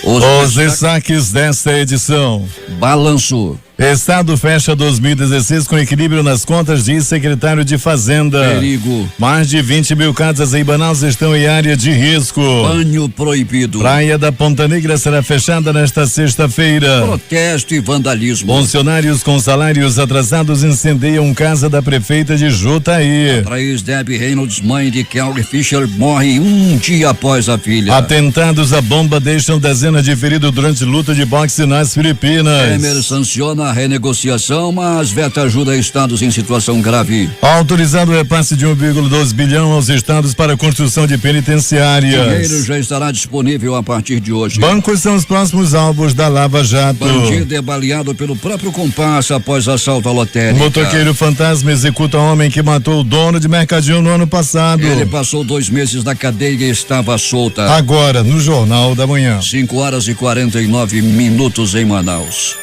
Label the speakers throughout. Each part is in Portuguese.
Speaker 1: Os destaques desta edição.
Speaker 2: Balanço.
Speaker 1: Estado fecha 2016 com equilíbrio nas contas, diz secretário de Fazenda.
Speaker 2: Perigo.
Speaker 1: Mais de 20 mil casas em Manaus estão em área de risco.
Speaker 2: Banho proibido.
Speaker 1: Praia da Ponta Negra será fechada nesta sexta-feira.
Speaker 2: Protesto e vandalismo.
Speaker 1: Funcionários com salários atrasados incendeiam casa da prefeita de Jutaí.
Speaker 2: A atriz Debbie Reynolds, mãe de Carrie Fisher, morre um dia após a filha.
Speaker 1: Atentados à bomba deixam dezenas de feridos durante luta de boxe nas Filipinas.
Speaker 2: Temer sanciona a renegociação, mas veta ajuda a estados em situação grave.
Speaker 1: Autorizado o repasse de 1,2 bilhão aos estados para a construção de penitenciárias.
Speaker 2: O dinheiro já estará disponível a partir de hoje.
Speaker 1: Bancos são os próximos alvos da Lava Jato.
Speaker 2: Bandido é baleado pelo próprio comparsa após assalto à lotérica.
Speaker 1: Motoqueiro fantasma executa homem que matou o dono de mercadinho no ano passado.
Speaker 2: Ele passou 2 meses na cadeia e estava solta.
Speaker 1: Agora, no Jornal da Manhã.
Speaker 2: 5h49 em Manaus.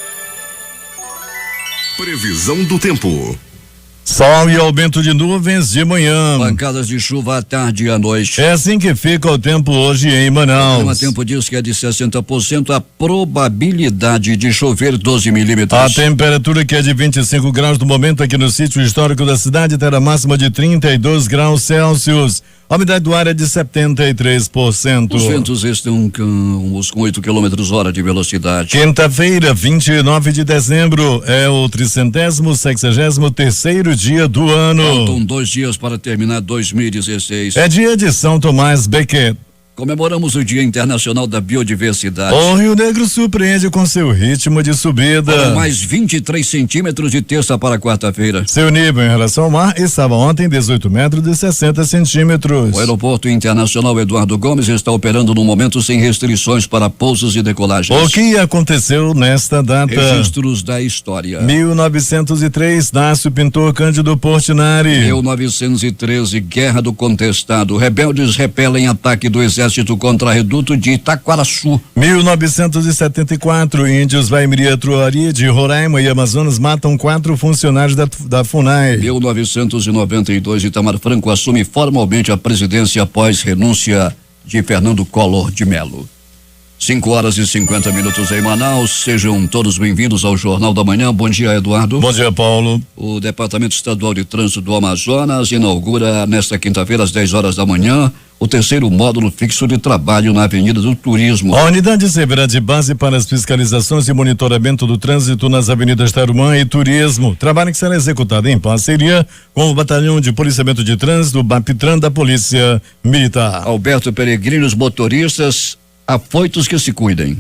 Speaker 3: Previsão do tempo.
Speaker 1: Sol e aumento de nuvens de manhã.
Speaker 2: Pancadas de chuva à tarde e à noite.
Speaker 1: É assim que fica o tempo hoje em Manaus.
Speaker 2: O tempo diz que é de 60% a probabilidade de chover 12 milímetros.
Speaker 1: A temperatura que é de 25 graus no momento aqui no sítio histórico da cidade terá máxima de 32 graus Celsius. A umidade do ar é de 73%.
Speaker 2: Os ventos estão com 8 km/h de velocidade.
Speaker 1: Quinta-feira, 29 de dezembro, é o 363º dia do ano.
Speaker 2: Faltam 2 dias para terminar 2016.
Speaker 1: É dia de São Tomás Becket.
Speaker 2: Comemoramos o Dia Internacional da Biodiversidade.
Speaker 1: O Rio Negro surpreende com seu ritmo de subida.
Speaker 2: Foram mais 23 centímetros de terça para quarta-feira.
Speaker 1: Seu nível em relação ao mar estava ontem 18 metros e 60 centímetros.
Speaker 2: O Aeroporto Internacional Eduardo Gomes está operando no momento sem restrições para pousos e decolagens.
Speaker 1: O que aconteceu nesta data?
Speaker 2: Registros da história.
Speaker 1: 1903, nasce o pintor Cândido Portinari.
Speaker 2: 1913, Guerra do Contestado. Rebeldes repelem ataque do exército contra reduto de Itaquaraçu.
Speaker 1: 1974, índios Vaimiri-Truari de Roraima e Amazonas matam 4 funcionários da FUNAI.
Speaker 2: 1992, Itamar Franco assume formalmente a presidência após renúncia de Fernando Collor de Mello. 5h50 em Manaus, sejam todos bem-vindos ao Jornal da Manhã. Bom dia, Eduardo.
Speaker 1: Bom dia, Paulo.
Speaker 2: O Departamento Estadual de Trânsito do Amazonas inaugura nesta quinta-feira às 10 horas da manhã o 3º módulo fixo de trabalho na Avenida do Turismo.
Speaker 1: A unidade servirá de base para as fiscalizações e monitoramento do trânsito nas avenidas Tarumã e Turismo. Trabalho que será executado em parceria com o Batalhão de Policiamento de Trânsito, BAPITRAN, da Polícia Militar.
Speaker 2: Alberto Peregrino, os motoristas afoitos que se cuidem.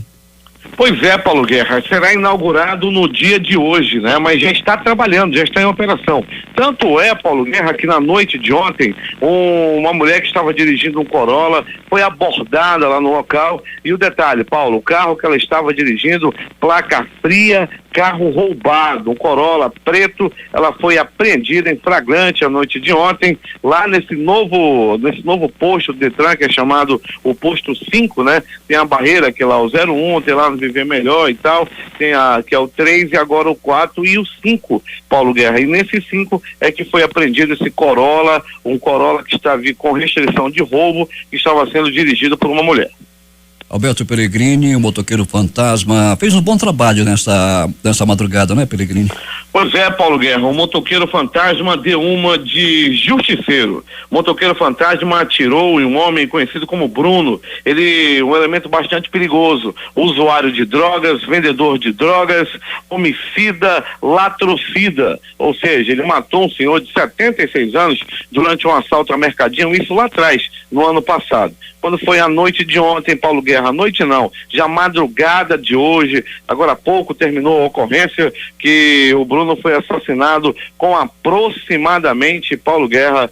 Speaker 4: Pois é, Paulo Guerra, será inaugurado no dia de hoje, né? Mas já está trabalhando, já está em operação. Tanto é, Paulo Guerra, que na noite de ontem, uma mulher que estava dirigindo um Corolla foi abordada lá no local. E o detalhe, Paulo, o carro que ela estava dirigindo, placa fria, carro roubado, um Corolla preto, ela foi apreendida em flagrante a noite de ontem, lá nesse novo posto do Detran, que é chamado o posto 5, né? Tem a barreira que é lá o 01, tem lá no Viver Melhor e tal, tem que é o 3 e agora o 4 e o 5, Paulo Guerra. E nesse 5 é que foi apreendido esse Corolla, um Corolla que estava com restrição de roubo, que estava sendo dirigido por uma mulher.
Speaker 2: Alberto Peregrini, o motoqueiro fantasma, fez um bom trabalho nessa madrugada, né, Peregrini?
Speaker 4: Pois é, Paulo Guerra, o motoqueiro fantasma deu uma de justiceiro. O motoqueiro fantasma atirou em um homem conhecido como Bruno. Ele, um elemento bastante perigoso, usuário de drogas, vendedor de drogas, homicida, latrocida. Ou seja, ele matou um senhor de 76 anos durante um assalto a mercadinho, isso lá atrás, no ano passado. Quando foi a noite de ontem, Paulo Guerra, a noite não, já madrugada de hoje, agora há pouco terminou a ocorrência que o Bruno foi assassinado com aproximadamente, Paulo Guerra,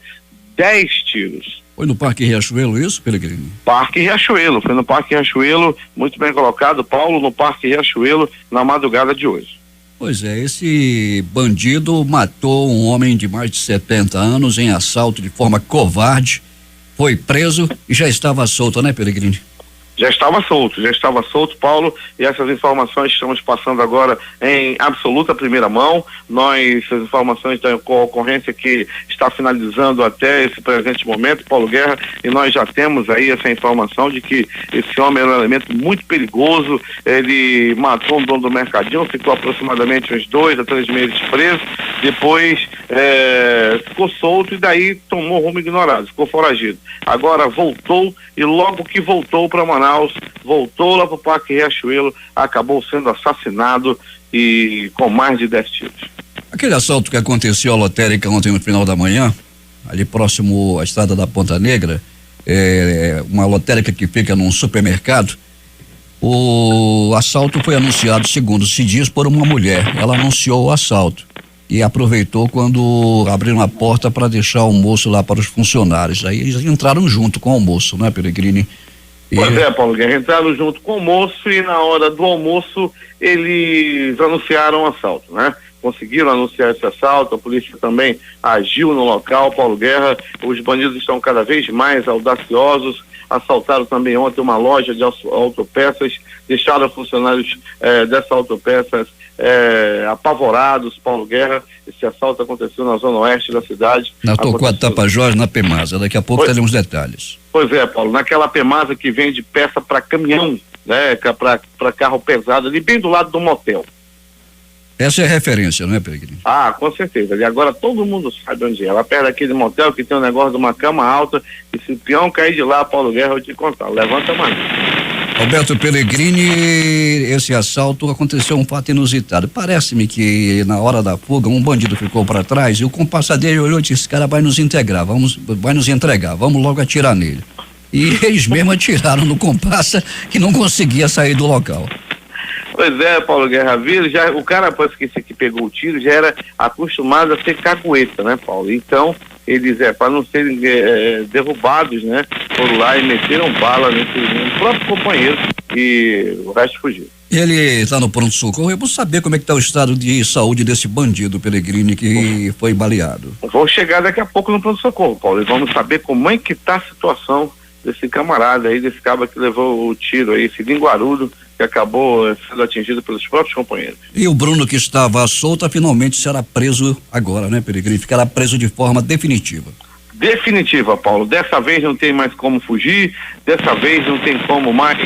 Speaker 4: 10 tiros.
Speaker 2: Foi no Parque Riachuelo isso, Peregrini?
Speaker 4: Parque Riachuelo, foi no Parque Riachuelo, muito bem colocado, Paulo, no Parque Riachuelo, na madrugada de hoje.
Speaker 2: Pois é, esse bandido matou um homem de mais de 70 anos em assalto de forma covarde, foi preso e já estava solto, né, Peregrini?
Speaker 4: Já estava solto, Paulo, e essas informações estamos passando agora em absoluta primeira mão. As informações da ocorrência que está finalizando até esse presente momento, Paulo Guerra, e nós já temos aí essa informação de que esse homem era um elemento muito perigoso. Ele matou um dono do mercadinho, ficou aproximadamente uns 2 a 3 meses preso, depois ficou solto e daí tomou rumo ignorado, ficou foragido. Agora voltou, e logo que voltou para Manaus, voltou lá para o Parque Riachuelo, acabou sendo assassinado e com mais de 10 tiros.
Speaker 2: Aquele assalto que aconteceu à lotérica ontem no final da manhã, ali próximo à estrada da Ponta Negra, uma lotérica que fica num supermercado, o assalto foi anunciado, segundo se diz, por uma mulher. Ela anunciou o assalto e aproveitou quando abriram a porta para deixar o almoço lá para os funcionários. Aí eles entraram junto com o almoço, né, Peregrini?
Speaker 4: Pois é, Paulo Guerra, entraram junto com o almoço e na hora do almoço eles anunciaram o assalto, né? Conseguiram anunciar esse assalto, a polícia também agiu no local, Paulo Guerra. Os bandidos estão cada vez mais audaciosos, assaltaram também ontem uma loja de autopeças, deixaram funcionários dessa autopeças apavorados, Paulo Guerra. Esse assalto aconteceu na zona oeste da cidade.
Speaker 2: Na Torquato Tapajós, na Pemasa. Daqui a pouco teremos detalhes.
Speaker 4: Pois é, Paulo, naquela Pemasa que vende peça para caminhão, né, para carro pesado, ali bem do lado do motel.
Speaker 2: Essa é a referência, não é, Peregrini?
Speaker 4: Ah, com certeza. E agora todo mundo sabe onde é. Lá perto daquele motel que tem um negócio de uma cama alta, e se o peão cair de lá, Paulo Guerra, eu vou te contar. Levanta a mão.
Speaker 2: Roberto Peregrini, esse assalto aconteceu um fato inusitado. Parece-me que na hora da fuga um bandido ficou para trás e o comparsa dele olhou e disse: esse cara vai nos entregar, vamos logo atirar nele. E eles mesmo atiraram no comparsa que não conseguia sair do local.
Speaker 4: Pois é, Paulo Guerra, o cara, parece que esse que pegou o tiro, já era acostumado a ser cagueta, né, Paulo? Então, eles, para não serem derrubados, né, foram lá e meteram bala no próprio companheiro e o resto fugiu.
Speaker 2: Ele está no pronto-socorro. Eu vou saber como é que está o estado de saúde desse bandido, Peregrini, que foi baleado.
Speaker 4: Vou chegar daqui a pouco no pronto-socorro, Paulo, e vamos saber como é que está a situação desse camarada aí, desse cabo que levou o tiro aí, esse linguarudo, que acabou sendo atingido pelos próprios companheiros.
Speaker 2: E o Bruno, que estava solto, finalmente será preso agora, né, Peregrini? Ficará preso de forma definitiva.
Speaker 4: Definitiva, Paulo. Dessa vez não tem mais como fugir, dessa vez não tem como mais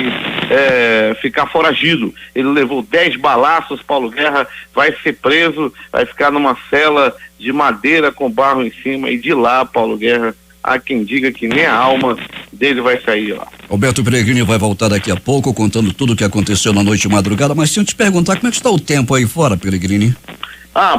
Speaker 4: ficar foragido. Ele levou 10 balaços, Paulo Guerra, vai ser preso, vai ficar numa cela de madeira com barro em cima, e de lá, Paulo Guerra, há quem diga que nem a alma dele vai sair lá.
Speaker 2: Roberto Peregrini vai voltar daqui a pouco contando tudo o que aconteceu na noite de madrugada, mas se eu te perguntar como é que está o tempo aí fora, Peregrini?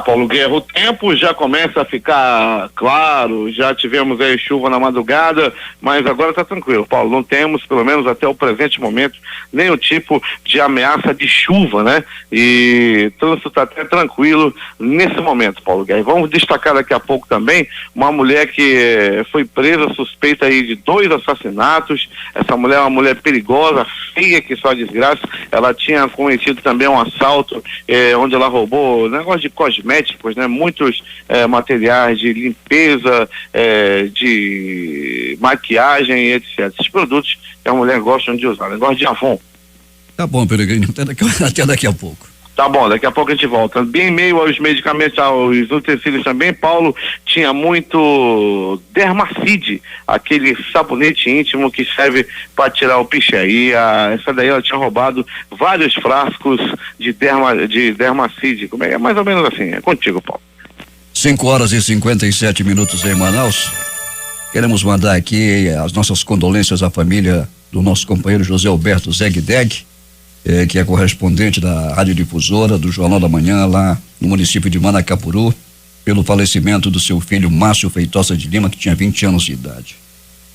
Speaker 4: Paulo Guerra, o tempo já começa a ficar claro, já tivemos aí chuva na madrugada, mas agora está tranquilo, Paulo, não temos, pelo menos até o presente momento, nenhum tipo de ameaça de chuva, né? E o trânsito está até tranquilo nesse momento, Paulo Guerra. E vamos destacar daqui a pouco também uma mulher que foi presa, suspeita aí de 2 assassinatos. Essa mulher é uma mulher perigosa, feia que só desgraça. Ela tinha cometido também um assalto onde ela roubou negócio de cosméticos, né? Muitos materiais de limpeza, de maquiagem, etc. Esses produtos que a mulher gosta de usar, negócio de Avon.
Speaker 2: Tá bom, Peregrini, até daqui a pouco.
Speaker 4: Tá bom, daqui a pouco a gente volta. Bem em meio aos medicamentos, aos utensílios também, Paulo, tinha muito Dermacide, aquele sabonete íntimo que serve para tirar o piché. E essa daí ela tinha roubado vários frascos de Dermacide. Como é mais ou menos assim, é contigo, Paulo.
Speaker 2: 5h57 em Manaus. Queremos mandar aqui as nossas condolências à família do nosso companheiro José Alberto Zegdeg, que é correspondente da radiodifusora do Jornal da Manhã lá no município de Manacapuru, pelo falecimento do seu filho Márcio Feitosa de Lima, que tinha 20 anos de idade.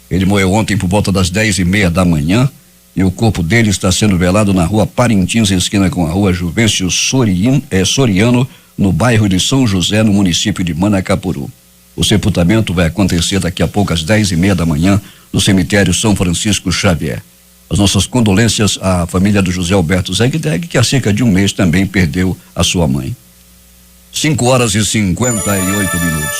Speaker 2: Ele morreu ontem por volta das 10:30 da manhã e o corpo dele está sendo velado na rua Parintins, esquina com a rua Juvencio Soriano, no bairro de São José, no município de Manacapuru. O sepultamento vai acontecer daqui a pouco às 10:30 da manhã no cemitério São Francisco Xavier. As nossas condolências à família do José Alberto Zegdeg, que há cerca de um mês também perdeu a sua mãe. 5h58.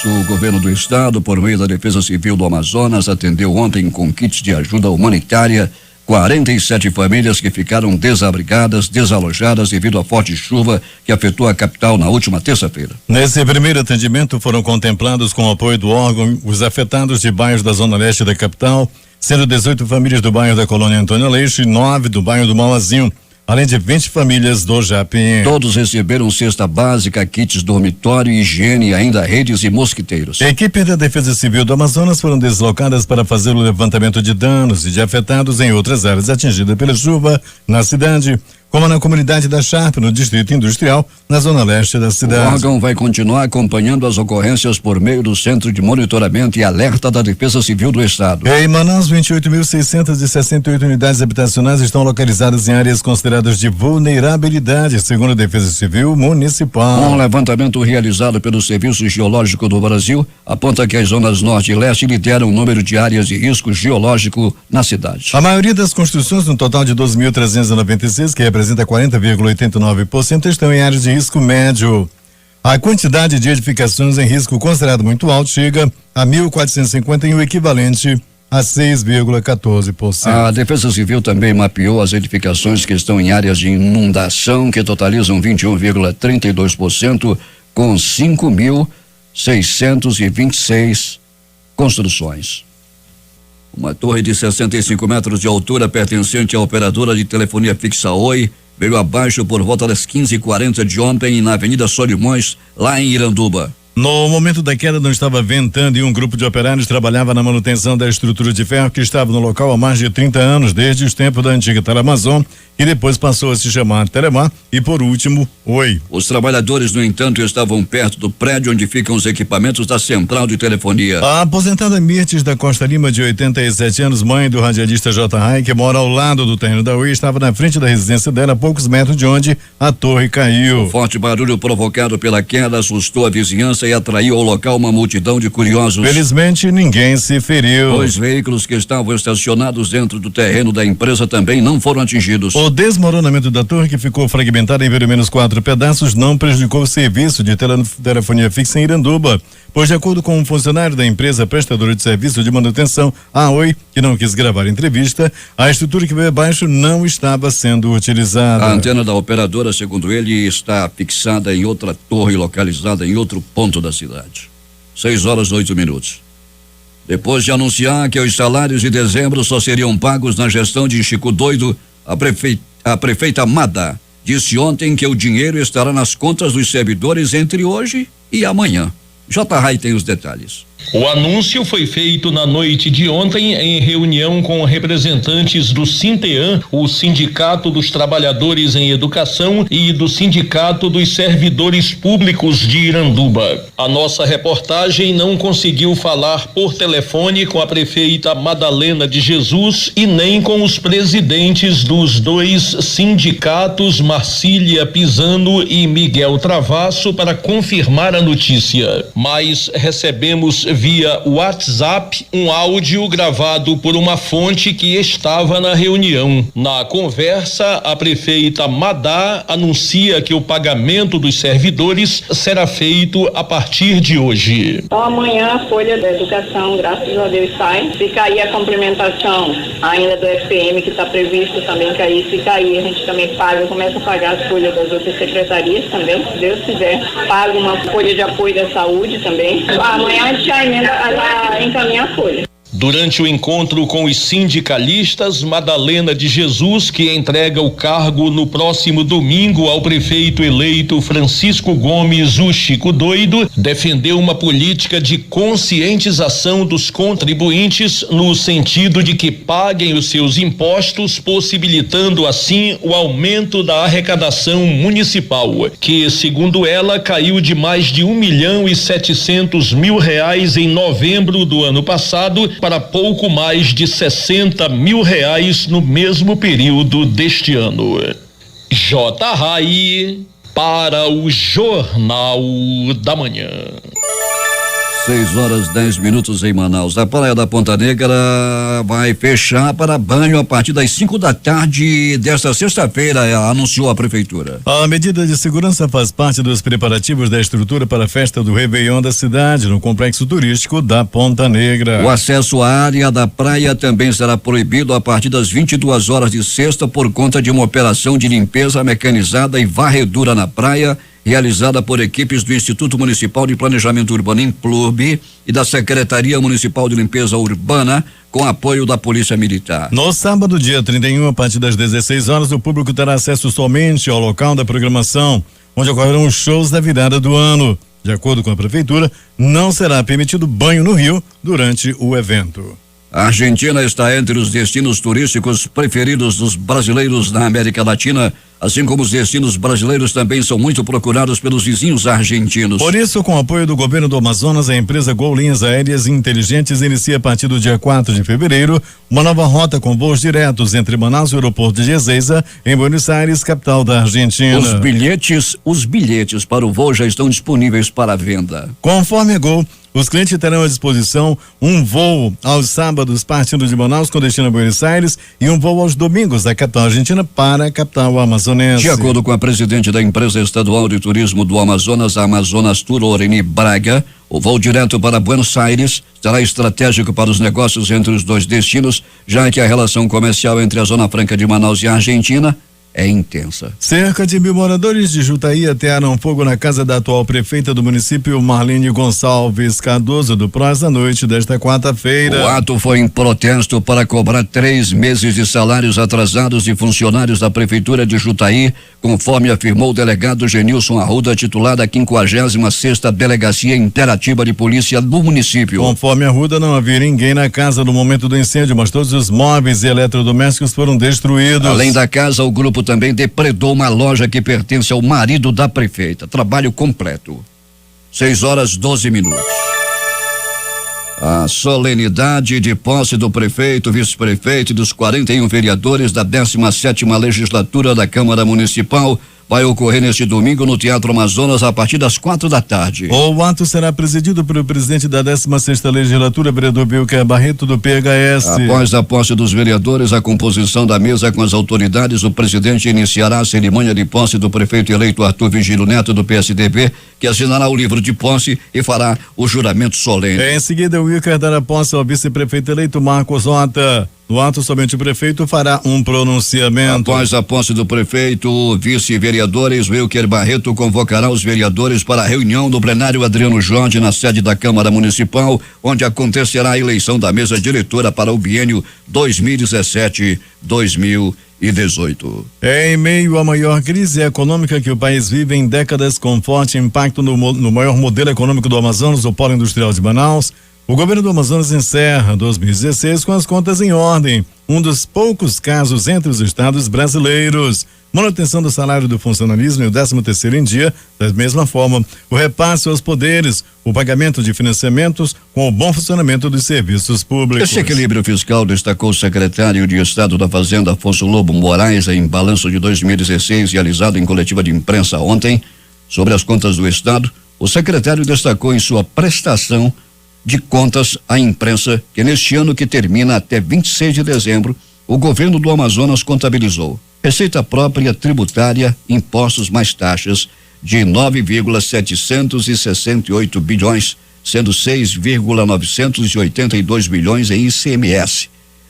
Speaker 2: O governo do estado, por meio da Defesa Civil do Amazonas, atendeu ontem com kits de ajuda humanitária 47 famílias que ficaram desabrigadas, desalojadas devido à forte chuva que afetou a capital na última terça-feira.
Speaker 1: Nesse primeiro atendimento foram contemplados com o apoio do órgão os afetados de bairros da zona leste da capital, sendo 18 famílias do bairro da Colônia Antônio Aleixo e 9 do bairro do Mauazinho, além de 20 famílias do Japim.
Speaker 2: Todos receberam cesta básica, kits dormitório, higiene e ainda redes e mosquiteiros.
Speaker 1: A equipe da Defesa Civil do Amazonas foram deslocadas para fazer o levantamento de danos e de afetados em outras áreas atingidas pela chuva na cidade, como na comunidade da Sharp, no Distrito Industrial, na zona leste da cidade.
Speaker 2: O órgão vai continuar acompanhando as ocorrências por meio do Centro de Monitoramento e Alerta da Defesa Civil do Estado.
Speaker 1: Em Manaus, 28.668 unidades habitacionais estão localizadas em áreas consideradas de vulnerabilidade, segundo a Defesa Civil Municipal.
Speaker 2: Um levantamento realizado pelo Serviço Geológico do Brasil aponta que as zonas norte e leste lideram o número de áreas de risco geológico na cidade.
Speaker 1: A maioria das construções, no total de 12.396, que representa 40,89%, estão em áreas de risco médio. A quantidade de edificações em risco considerado muito alto chega a 1.451, equivalente a 6,14%.
Speaker 2: A Defesa Civil também mapeou as edificações que estão em áreas de inundação, que totalizam 21,32%, com 5.626 construções. Uma torre de 65 metros de altura pertencente à operadora de telefonia fixa Oi veio abaixo por volta das 15h40 de ontem na Avenida Solimões, lá em Iranduba.
Speaker 1: No momento da queda não estava ventando e um grupo de operários trabalhava na manutenção da estrutura de ferro que estava no local há mais de 30 anos, desde os tempos da antiga Telemazon, que depois passou a se chamar Telemar e, por último, Oi.
Speaker 2: Os trabalhadores, no entanto, estavam perto do prédio onde ficam os equipamentos da central de telefonia.
Speaker 1: A aposentada Mirtes da Costa Lima, de 87 anos, mãe do radialista J. Rai, que mora ao lado do terreno da Oi, estava na frente da residência dela, a poucos metros de onde a torre caiu.
Speaker 2: O forte barulho provocado pela queda assustou a vizinhança e atraiu ao local uma multidão de curiosos.
Speaker 1: Felizmente, ninguém se feriu.
Speaker 2: Os veículos que estavam estacionados dentro do terreno da empresa também não foram atingidos.
Speaker 1: O desmoronamento da torre, que ficou fragmentada em pelo menos 4 pedaços, não prejudicou o serviço de telefonia fixa em Iranduba, pois, de acordo com um funcionário da empresa prestadora de serviço de manutenção, a Oi, que não quis gravar a entrevista, a estrutura que veio abaixo não estava sendo utilizada.
Speaker 2: A antena da operadora, segundo ele, está fixada em outra torre localizada em outro ponto da cidade. 6h08. Depois de anunciar que os salários de dezembro só seriam pagos na gestão de Chico Doido, a prefeita Mada disse ontem que o dinheiro estará nas contas dos servidores entre hoje e amanhã. J. Rai tem os detalhes.
Speaker 3: O anúncio foi feito na noite de ontem em reunião com representantes do Sinteam, o Sindicato dos Trabalhadores em Educação, e do Sindicato dos Servidores Públicos de Iranduba. A nossa reportagem não conseguiu falar por telefone com a prefeita Madalena de Jesus e nem com os presidentes dos dois sindicatos, Marcília Pisano e Miguel Travasso, para confirmar a notícia. Mas recebemos via WhatsApp um áudio gravado por uma fonte que estava na reunião. Na conversa, a prefeita Madá anuncia que o pagamento dos servidores será feito a partir de hoje.
Speaker 5: Então amanhã a folha da educação, graças a Deus, sai. Se cair a complementação ainda do FPM, que está previsto também cair, se cair a gente também paga, começa a pagar as folhas das outras secretarias também, se Deus quiser. Paga uma folha de apoio da saúde também. Amanhã a gente ainda encaminha a folha.
Speaker 3: Durante o encontro com os sindicalistas, Madalena de Jesus, que entrega o cargo no próximo domingo ao prefeito eleito Francisco Gomes, o Chico Doido, defendeu uma política de conscientização dos contribuintes no sentido de que paguem os seus impostos, possibilitando assim o aumento da arrecadação municipal, que, segundo ela, caiu de mais de 1.700.000 reais em novembro do ano passado para pouco mais de 60 mil reais no mesmo período deste ano. J. Rai para o Jornal da Manhã.
Speaker 2: 6h10 em Manaus. A Praia da Ponta Negra vai fechar para banho a partir das 5 da tarde desta sexta-feira, anunciou a prefeitura.
Speaker 1: A medida de segurança faz parte dos preparativos da estrutura para a festa do Réveillon da cidade, no complexo turístico da Ponta Negra.
Speaker 2: O acesso à área da praia também será proibido a partir das 22 horas de sexta por conta de uma operação de limpeza mecanizada e varredura na praia, realizada por equipes do Instituto Municipal de Planejamento Urbano Implurb e da Secretaria Municipal de Limpeza Urbana, com apoio da Polícia Militar.
Speaker 1: No sábado, dia 31, a partir das 16 horas, o público terá acesso somente ao local da programação, onde ocorrerão os shows da virada do ano. De acordo com a prefeitura, não será permitido banho no rio durante o evento.
Speaker 2: A Argentina está entre os destinos turísticos preferidos dos brasileiros na América Latina, assim como os destinos brasileiros também são muito procurados pelos vizinhos argentinos.
Speaker 1: Por isso, com o apoio do governo do Amazonas, a empresa Gol Linhas Aéreas Inteligentes inicia a partir do dia 4 de fevereiro uma nova rota com voos diretos entre Manaus e o aeroporto de Ezeiza, em Buenos Aires, capital da Argentina.
Speaker 2: Os bilhetes para o voo já estão disponíveis para venda.
Speaker 1: Conforme a Gol, os clientes terão à disposição um voo aos sábados partindo de Manaus com destino a Buenos Aires e um voo aos domingos da capital argentina para a capital amazonense.
Speaker 2: De acordo com a presidente da empresa estadual de turismo do Amazonas, a Amazonas Tour, Oreni Braga, o voo direto para Buenos Aires será estratégico para os negócios entre os dois destinos, já que a relação comercial entre a Zona Franca de Manaus e a Argentina é intensa.
Speaker 1: Cerca de 1.000 moradores de Jutaí atearam fogo na casa da atual prefeita do município, Marlene Gonçalves Cardoso, do Prós, à noite desta quarta-feira.
Speaker 2: O ato foi em protesto para cobrar 3 meses de salários atrasados de funcionários da prefeitura de Jutaí, conforme afirmou o delegado Genilson Arruda, titular da 56ª Delegacia Interativa de Polícia do município.
Speaker 1: Conforme Arruda, não havia ninguém na casa no momento do incêndio, mas todos os móveis e eletrodomésticos foram destruídos.
Speaker 2: Além da casa, o grupo também depredou uma loja que pertence ao marido da prefeita. Trabalho completo. 6h12. A solenidade de posse do prefeito, vice-prefeito e dos 41 vereadores da 17ª legislatura da Câmara Municipal vai ocorrer neste domingo no Teatro Amazonas a partir das 4 da tarde.
Speaker 1: O ato será presidido pelo presidente da 16ª legislatura, vereador Wilker Barreto, do PHS.
Speaker 2: Após a posse dos vereadores, a composição da mesa com as autoridades, o presidente iniciará a cerimônia de posse do prefeito eleito Arthur Vigílio Neto, do PSDB, que assinará o livro de posse e fará o juramento solene.
Speaker 1: Em seguida, o Wilker dará posse ao vice-prefeito eleito Marcos Rota. No ato, somente o prefeito fará um pronunciamento.
Speaker 2: Após a posse do prefeito, vice-vereadores, Wilker Barreto convocará os vereadores para a reunião do plenário Adriano Jorge na sede da Câmara Municipal, onde acontecerá a eleição da mesa diretora para o biênio 2017-2018.
Speaker 1: Em meio à maior crise econômica que o país vive em décadas, com forte impacto no maior modelo econômico do Amazonas, o Polo Industrial de Manaus, o governo do Amazonas encerra 2016 com as contas em ordem, um dos poucos casos entre os estados brasileiros. Manutenção do salário do funcionalismo e o 13º em dia, da mesma forma, o repasse aos poderes, o pagamento de financiamentos com o bom funcionamento dos serviços públicos.
Speaker 2: Esse equilíbrio fiscal, destacou o secretário de Estado da Fazenda, Afonso Lobo Moraes, em balanço de 2016 realizado em coletiva de imprensa ontem, sobre as contas do Estado. O secretário destacou em sua prestação de contas à imprensa que neste ano que termina até 26 de dezembro, o governo do Amazonas contabilizou receita própria tributária, impostos mais taxas de 9,768 bilhões, sendo 6,982 bilhões em ICMS,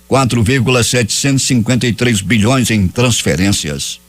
Speaker 2: 4,753 bilhões em transferências.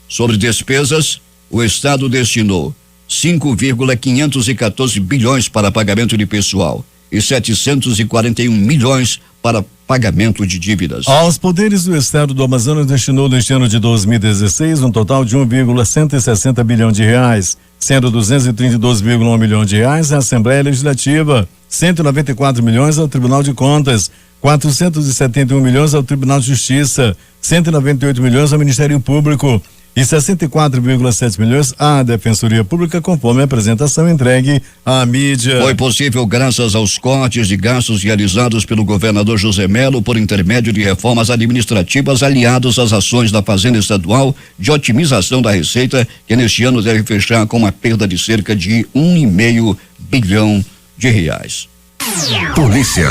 Speaker 2: Sobre despesas, o Estado destinou 5,514 bilhões para pagamento de pessoal e 741 milhões para pagamento de dívidas.
Speaker 1: Aos poderes do Estado do Amazonas destinou neste ano de 2016 um total de 1,160 bilhão de reais, sendo 232,1 milhão de reais à Assembleia Legislativa, 194 milhões ao Tribunal de Contas, 471 milhões ao Tribunal de Justiça, 198 milhões ao Ministério Público e 64,7 milhões à Defensoria Pública, conforme a apresentação entregue à mídia.
Speaker 2: Foi possível graças aos cortes de gastos realizados pelo governador José Melo por intermédio de reformas administrativas aliados às ações da Fazenda Estadual de otimização da receita, que neste ano deve fechar com uma perda de cerca de 1,5 bilhão de reais.
Speaker 6: Polícia.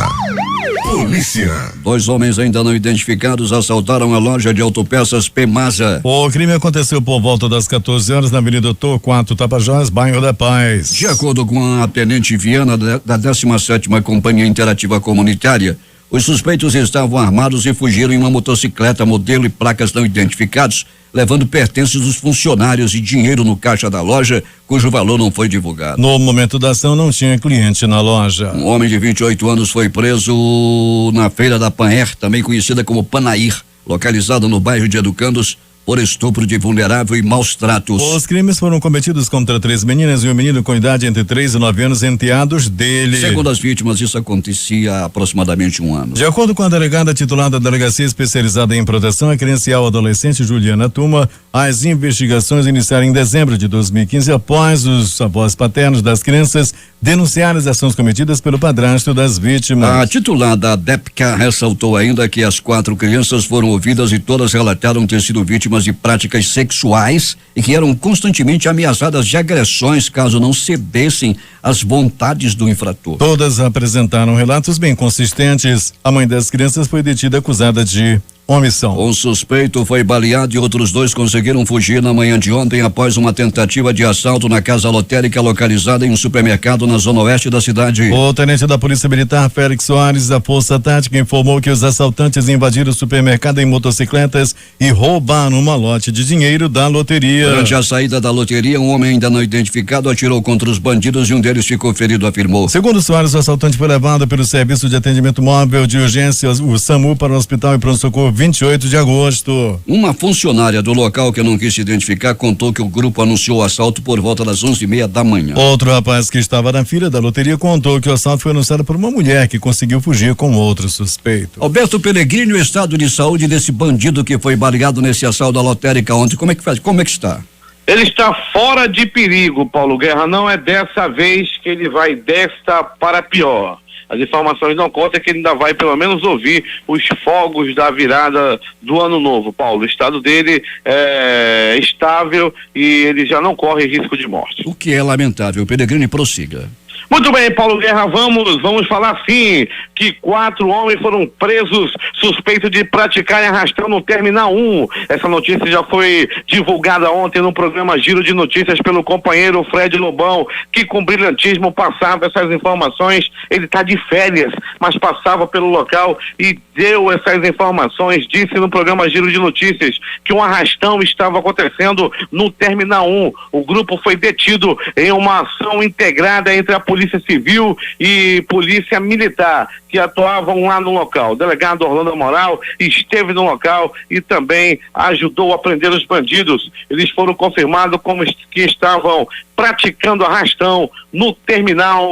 Speaker 2: 2 homens ainda não identificados assaltaram a loja de autopeças Pemasa.
Speaker 1: O crime aconteceu por volta das 14 horas na Avenida Torquato Tapajós, bairro da Paz.
Speaker 2: De acordo com a Tenente Viana da 17ª Companhia Interativa Comunitária, os suspeitos estavam armados e fugiram em uma motocicleta modelo e placas não identificados, levando pertences dos funcionários e dinheiro no caixa da loja, cujo valor não foi divulgado.
Speaker 1: No momento da ação não tinha cliente na loja.
Speaker 2: Um homem de 28 anos foi preso na Feira da Panher, também conhecida como Panair, localizada no bairro de Educandos, por estupro de vulnerável e maus tratos.
Speaker 1: Os crimes foram cometidos contra 3 meninas e um menino com idade entre 3 e 9 anos, enteados dele.
Speaker 2: Segundo as vítimas, isso acontecia há aproximadamente 1 ano.
Speaker 1: De acordo com a delegada titular da Delegacia Especializada em Proteção à Criança e ao Adolescente, Juliana Tuma, as investigações iniciaram em dezembro de 2015 após os avós paternos das crianças denunciarem as ações cometidas pelo padrasto das vítimas.
Speaker 2: A titular da DEPCA ressaltou ainda que as 4 crianças foram ouvidas e todas relataram ter sido vítimas de práticas sexuais e que eram constantemente ameaçadas de agressões caso não cedessem às vontades do infrator.
Speaker 1: Todas apresentaram relatos bem consistentes. A mãe das crianças foi detida acusada de omissão.
Speaker 2: O suspeito foi baleado e outros 2 conseguiram fugir na manhã de ontem após uma tentativa de assalto na casa lotérica localizada em um supermercado na zona oeste da cidade.
Speaker 1: O tenente da Polícia Militar, Félix Soares, da Força Tática, informou que os assaltantes invadiram o supermercado em motocicletas e roubaram uma lote de dinheiro da loteria.
Speaker 2: Durante a saída da loteria, um homem ainda não identificado atirou contra os bandidos e um deles ficou ferido, afirmou.
Speaker 1: Segundo Soares, o assaltante foi levado pelo Serviço de Atendimento Móvel de Urgência, o SAMU, para o Hospital e Pronto-Socorro 28 de agosto.
Speaker 2: Uma funcionária do local que não quis se identificar contou que o grupo anunciou o assalto por volta das 11:30 da manhã.
Speaker 1: Outro rapaz que estava na fila da loteria contou que o assalto foi anunciado por uma mulher que conseguiu fugir com outro suspeito.
Speaker 2: Alberto Pellegrini, o estado de saúde desse bandido que foi baleado nesse assalto da lotérica ontem, como é que faz? Como é que está?
Speaker 4: Ele está fora de perigo, Paulo Guerra. Não é dessa vez que ele vai desta para pior. As informações não contam que ele ainda vai pelo menos ouvir os fogos da virada do ano novo, Paulo. O estado dele é estável e ele já não corre risco de morte.
Speaker 2: O que é lamentável. Pellegrini, prossiga.
Speaker 4: Muito bem, Paulo Guerra, vamos falar sim, que 4 homens foram presos suspeitos de praticarem arrastão no Terminal 1. Essa notícia já foi divulgada ontem no programa Giro de Notícias pelo companheiro Fred Lobão, que com brilhantismo passava essas informações. Ele está de férias, mas passava pelo local e deu essas informações, disse no programa Giro de Notícias que um arrastão estava acontecendo no Terminal 1. O grupo foi detido em uma ação integrada entre a Polícia Civil e Polícia Militar, que atuavam lá no local. O delegado Orlando Amaral esteve no local e também ajudou a prender os bandidos. Eles foram confirmados como que estavam praticando arrastão no terminal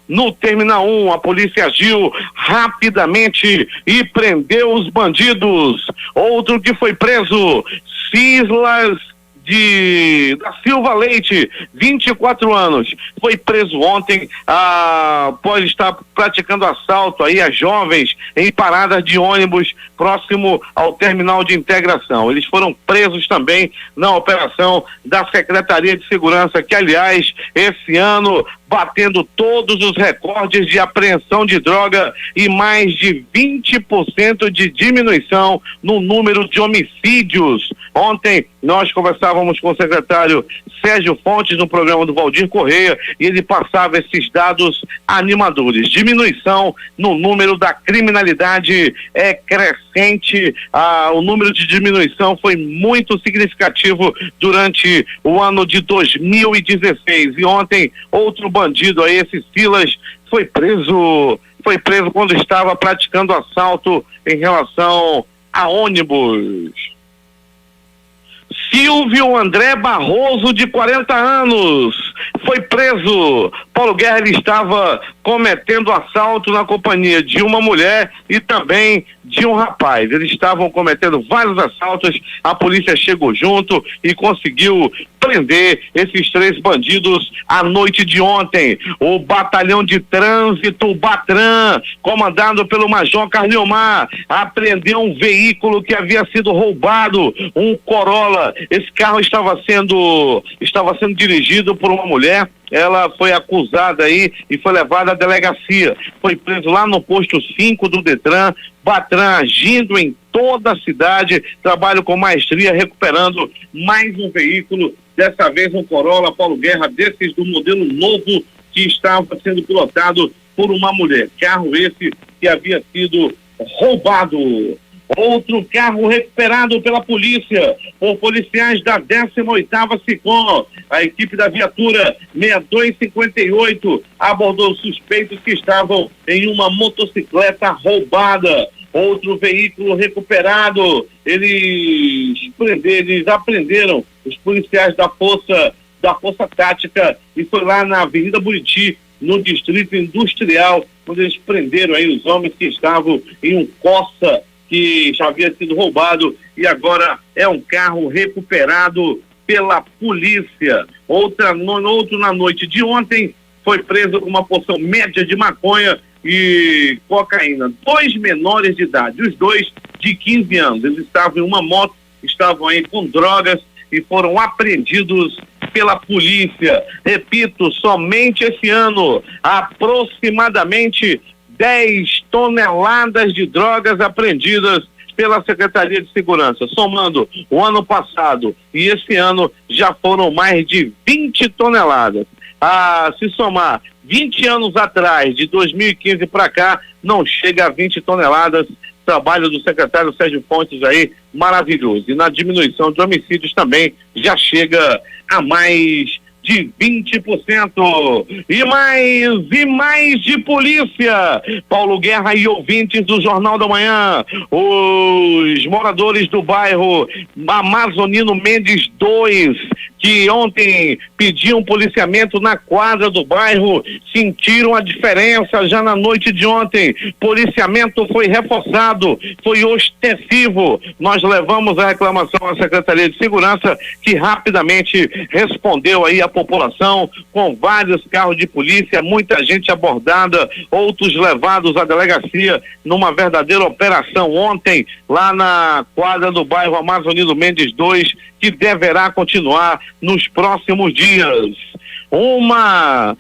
Speaker 4: 1. A polícia agiu rapidamente e prendeu os bandidos. Outro que foi preso, Cislas da Silva Leite, 24 anos, foi preso ontem após estar praticando assalto aí a jovens em paradas de ônibus próximo ao terminal de integração. Eles foram presos também na operação da Secretaria de Segurança, que aliás, esse ano batendo todos os recordes de apreensão de droga e mais de 20% de diminuição no número de homicídios. Ontem nós conversávamos com o secretário Sérgio Fontes no programa do Valdir Correia e ele passava esses dados animadores. Diminuição no número da criminalidade é crescente, o número de diminuição foi muito significativo durante o ano de 2016 e ontem outro bandido aí, esse Silas, foi preso quando estava praticando assalto em relação a ônibus. Silvio André Barroso, de 40 anos, foi preso. Paulo Guerra, ele estava cometendo assalto na companhia de uma mulher e também de um rapaz. Eles estavam cometendo vários assaltos, a polícia chegou junto e conseguiu prender esses 3 bandidos à noite de ontem. O batalhão de trânsito Batran, comandado pelo Major Carliomar, apreendeu um veículo que havia sido roubado, um Corolla. Esse carro estava sendo dirigido por uma mulher, ela foi acusada aí e foi levada à delegacia. Foi preso lá no posto 5 do Detran, Batran agindo em toda a cidade, trabalho com maestria, recuperando mais um veículo, dessa vez um Corolla Paulo Guerra, desses do modelo novo, que estava sendo pilotado por uma mulher. Carro esse que havia sido roubado. Outro carro recuperado pela polícia, por policiais da 18ª SICOM. A equipe da viatura 6258 abordou suspeitos que estavam em uma motocicleta roubada. Outro veículo recuperado. Eles apreenderam os policiais da Força Tática, e foi lá na Avenida Buriti, no Distrito Industrial, onde eles prenderam aí os homens que estavam em um Corsa que já havia sido roubado, e agora é um carro recuperado pela polícia. Outro na noite de ontem foi preso com uma porção média de maconha e cocaína. 2 menores de idade, os 2 de 15 anos. Eles estavam em uma moto, estavam aí com drogas e foram apreendidos pela polícia. Repito, somente esse ano, aproximadamente 10 toneladas de drogas apreendidas pela Secretaria de Segurança. Somando o ano passado e esse ano, já foram mais de 20 toneladas. Se somar 20 anos atrás, de 2015 para cá, não chega a 20 toneladas. Trabalho do secretário Sérgio Fontes aí, maravilhoso. E na diminuição de homicídios também já chega a mais de 20%. E mais de polícia. Paulo Guerra e ouvintes do Jornal da Manhã. Os moradores do bairro Amazonino Mendes 2, que ontem pediam policiamento na quadra do bairro, sentiram a diferença já na noite de ontem. Policiamento foi reforçado, foi ostensivo. Nós levamos a reclamação à Secretaria de Segurança, que rapidamente respondeu aí a população com vários carros de polícia, muita gente abordada, outros levados à delegacia numa verdadeira operação ontem lá na quadra do bairro Amazonino Mendes 2, que deverá continuar nos próximos dias. Uma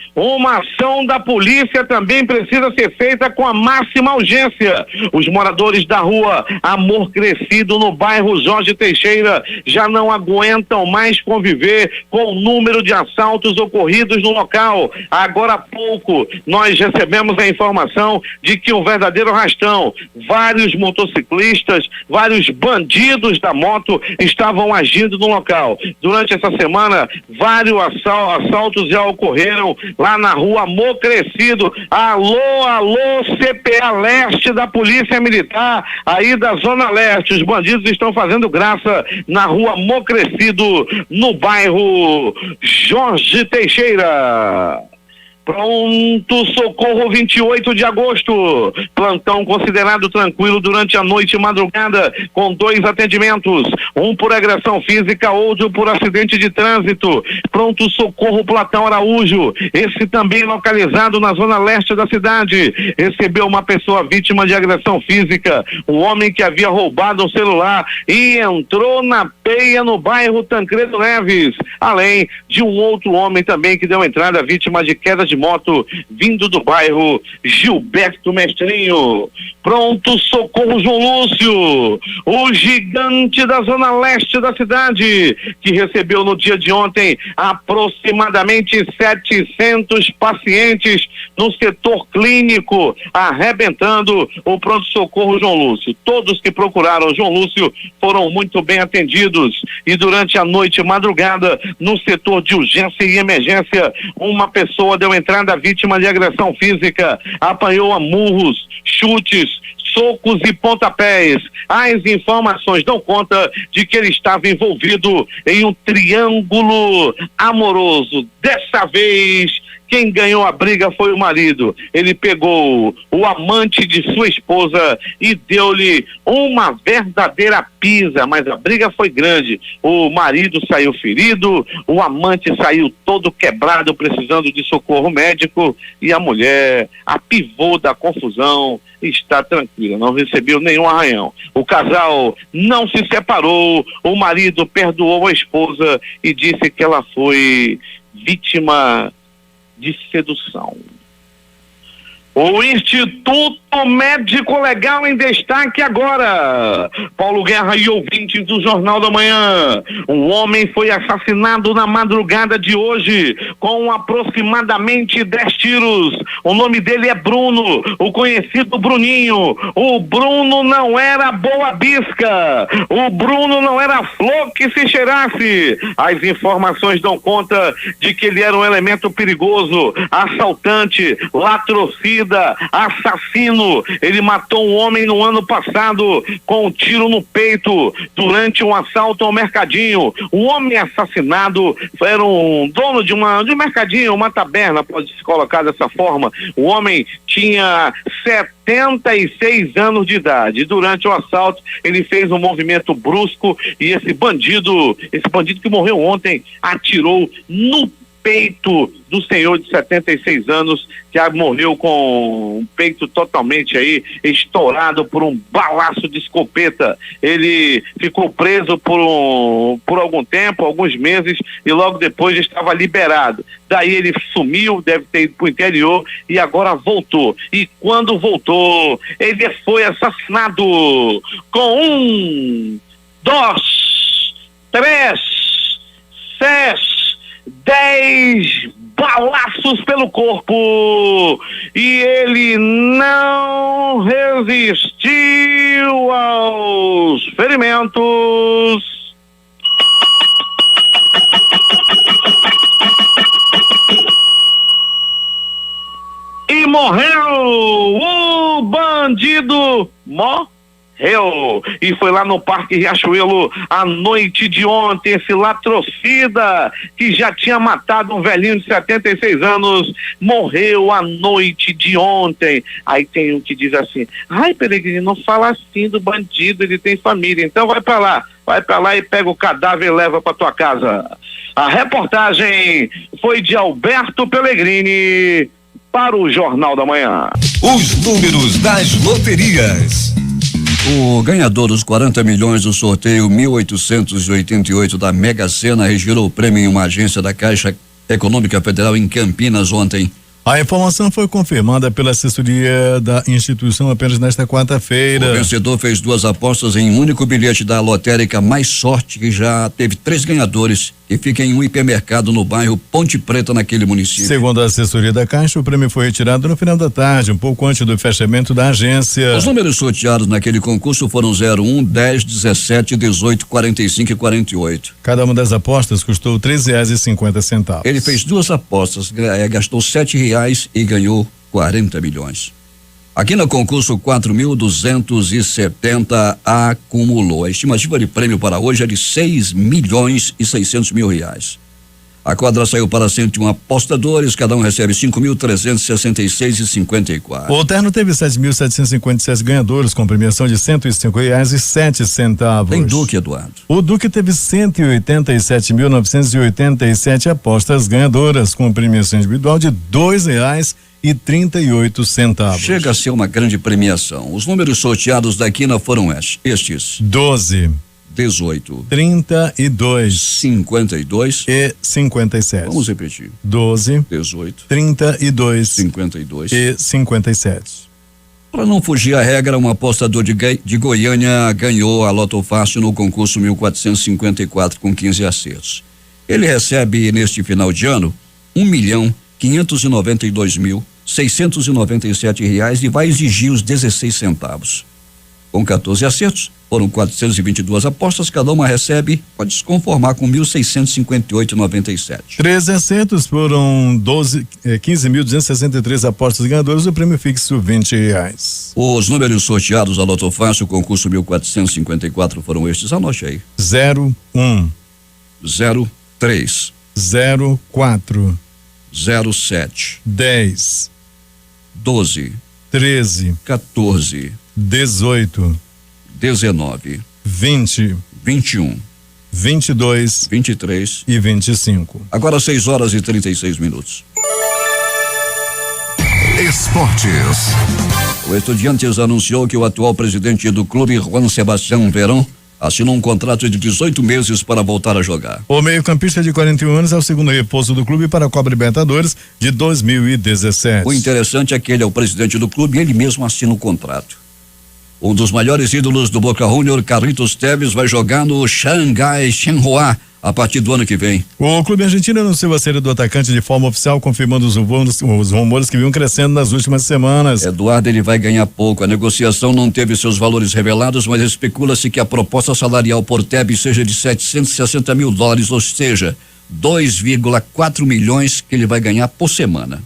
Speaker 4: ação da polícia também precisa ser feita com a máxima urgência. Os moradores da rua Amor Crescido, no bairro Jorge Teixeira, já não aguentam mais conviver com o número de assaltos ocorridos no local. Agora há pouco nós recebemos a informação de que um verdadeiro arrastão, vários motociclistas, vários bandidos da moto estavam agindo no local. Durante essa semana, vários assaltos já ocorreram lá na rua Amor Crescido. Alô, CPA Leste da Polícia Militar, aí da Zona Leste. Os bandidos estão fazendo graça na rua Amor Crescido, no bairro Jorge Teixeira. Pronto Socorro 28 de agosto, plantão considerado tranquilo durante a noite e madrugada, com 2 atendimentos, um por agressão física, outro por acidente de trânsito. Pronto Socorro Platão Araújo, esse também localizado na zona leste da cidade, recebeu uma pessoa vítima de agressão física, um homem que havia roubado um celular e entrou na peia no bairro Tancredo Neves, além de um outro homem também que deu entrada vítima de queda de moto vindo do bairro Gilberto Mestrinho. Pronto Socorro João Lúcio, o gigante da zona leste da cidade, que recebeu no dia de ontem aproximadamente 700 pacientes no setor clínico, arrebentando o Pronto Socorro João Lúcio. Todos que procuraram João Lúcio foram muito bem atendidos, e durante a noite e madrugada, no setor de urgência e emergência, uma pessoa deu entrada vítima de agressão física, apanhou a murros, chutes, socos e pontapés. As informações dão conta de que ele estava envolvido em um triângulo amoroso. Dessa vez, Quem ganhou a briga foi o marido. Ele pegou o amante de sua esposa e deu-lhe uma verdadeira pisa, mas a briga foi grande. O marido saiu ferido, o amante saiu todo quebrado, precisando de socorro médico, e a mulher, a pivô da confusão, está tranquila, não recebeu nenhum arranhão. O casal não se separou, o marido perdoou a esposa e disse que ela foi vítima de sedução. O Instituto Médico Legal em destaque agora. Paulo Guerra e ouvintes do Jornal da Manhã. Um homem foi assassinado na madrugada de hoje com aproximadamente 10 tiros. O nome dele é Bruno, o conhecido Bruninho. O Bruno não era boa bisca. O Bruno não era flor que se cheirasse. As informações dão conta de que ele era um elemento perigoso, assaltante, latrocida, assassino. Ele matou um homem no ano passado com um tiro no peito durante um assalto ao mercadinho. O homem assassinado era um dono de um mercadinho, uma taberna, pode-se colocar dessa forma. O homem tinha 76 anos de idade. Durante o assalto, ele fez um movimento brusco e esse bandido que morreu ontem, atirou no peito do senhor de 76 anos, que morreu com o peito totalmente aí estourado por um balaço de escopeta. Ele ficou preso por algum tempo, alguns meses, e logo depois estava liberado. Daí ele sumiu, deve ter ido para o interior e agora voltou. E quando voltou, ele foi assassinado com 1, 2, 3, 6, 10 balaços pelo corpo, e ele não resistiu aos ferimentos. E morreu! O bandido morreu! E foi lá no Parque Riachuelo a noite de ontem. Esse latrocida que já tinha matado um velhinho de 76 anos morreu a noite de ontem. Aí tem um que diz assim: ai, Peregrino, não fala assim do bandido, ele tem família. Então vai pra lá e pega o cadáver e leva pra tua casa. A reportagem foi de Alberto Pellegrini para o Jornal da Manhã.
Speaker 6: Os números das loterias.
Speaker 2: O ganhador dos 40 milhões do sorteio 1888 da Mega Sena registrou o prêmio em uma agência da Caixa Econômica Federal em Campinas ontem.
Speaker 1: A informação foi confirmada pela assessoria da instituição apenas nesta quarta-feira.
Speaker 2: O vencedor fez 2 apostas em um único bilhete da lotérica Mais Sorte, que já teve 3 ganhadores, e fica em um hipermercado no bairro Ponte Preta, naquele município.
Speaker 1: Segundo a assessoria da Caixa, o prêmio foi retirado no final da tarde, um pouco antes do fechamento da agência.
Speaker 2: Os números sorteados naquele concurso foram 01, 10, 17, 18, 45 e 48.
Speaker 1: Cada uma das apostas custou R$13,50.
Speaker 2: Ele fez 2 apostas, gastou R$7 e ganhou 40 milhões. Aqui no concurso 4.270 acumulou. A estimativa de prêmio para hoje é de 6.600.000 reais. A quadra saiu para 101 apostadores, cada um recebe 5.366,54.
Speaker 1: O terno teve 7.757 ganhadores, com premiação de R$105,07.
Speaker 2: Tem Duque, Eduardo.
Speaker 1: O Duque teve 187.987 apostas ganhadoras, com premiação individual de R$2,38.
Speaker 2: Chega a ser uma grande premiação. Os números sorteados da quina foram estes:
Speaker 1: 12,
Speaker 2: 18,
Speaker 1: 32,
Speaker 2: 52
Speaker 1: e 57.
Speaker 2: Vamos repetir:
Speaker 1: 12,
Speaker 2: 18,
Speaker 1: 32,
Speaker 2: 52
Speaker 1: e 57.
Speaker 2: Para não fugir à regra, um apostador de Goiânia ganhou a Loto Fácil no concurso 1454 com 15 acertos. Ele recebe neste final de ano R$1.592.697 e vai exigir os 16 centavos. Com 14 acertos, foram 422 apostas, cada uma recebe, pode se conformar com 1.658,97.
Speaker 1: 13 acertos foram 15.263 apostas ganhadoras, o prêmio fixo R$20.
Speaker 2: Os números sorteados à Loto Fácil, concurso 1454, foram estes, anote aí:
Speaker 1: 01,
Speaker 2: 03,
Speaker 1: 04,
Speaker 2: 07
Speaker 1: 10,
Speaker 2: 12
Speaker 1: 13,
Speaker 2: 14
Speaker 1: 18,
Speaker 2: 19
Speaker 1: 20,
Speaker 2: 21
Speaker 1: 22
Speaker 2: 23
Speaker 1: e 25.
Speaker 2: Agora 6h36.
Speaker 6: Esportes.
Speaker 2: O Estudiantes anunciou que o atual presidente do clube, Juan Sebastián Verón, assinou um contrato de 18 meses para voltar a jogar.
Speaker 1: O meio-campista de 41 anos é o segundo reforço do clube para a Copa Libertadores de 2017.
Speaker 2: O interessante é que ele é o presidente do clube e ele mesmo assina o contrato. Um dos maiores ídolos do Boca Juniors, Carlitos Tevez, vai jogar no Shanghai Shenhua a partir do ano que vem.
Speaker 1: O clube argentino anunciou a saída do atacante de forma oficial, confirmando os rumores que vinham crescendo nas últimas semanas.
Speaker 2: Eduardo, ele vai ganhar pouco. A negociação não teve seus valores revelados, mas especula-se que a proposta salarial por Tevez seja de $760 mil, ou seja, 2,4 milhões que ele vai ganhar por semana.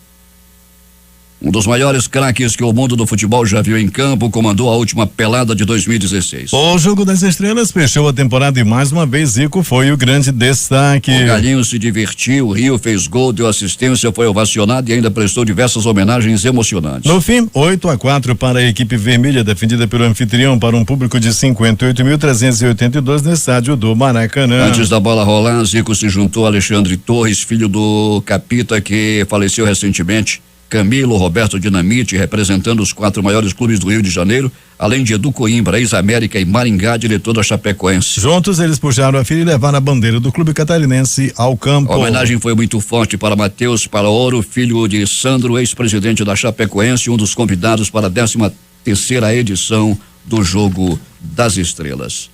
Speaker 2: Um dos maiores craques que o mundo do futebol já viu em campo, comandou a última pelada de 2016.
Speaker 1: O Jogo das Estrelas fechou a temporada e mais uma vez Zico foi o grande destaque.
Speaker 2: O Galinho se divertiu, o Rio fez gol, deu assistência, foi ovacionado e ainda prestou diversas homenagens emocionantes.
Speaker 1: No fim, 8-4 para a equipe vermelha, defendida pelo anfitrião, para um público de 58.382 no estádio do Maracanã.
Speaker 2: Antes da bola rolar, Zico se juntou a Alexandre Torres, filho do Capita, que faleceu recentemente. Camilo, Roberto Dinamite, representando os 4 maiores clubes do Rio de Janeiro, além de Edu Coimbra, ex-América e Maringá, diretor da Chapecoense.
Speaker 1: Juntos eles puxaram a filha e levaram a bandeira do clube catarinense ao campo.
Speaker 2: A homenagem foi muito forte para Matheus Paraoro, filho de Sandro, ex-presidente da Chapecoense, um dos convidados para a 13ª edição do Jogo das Estrelas.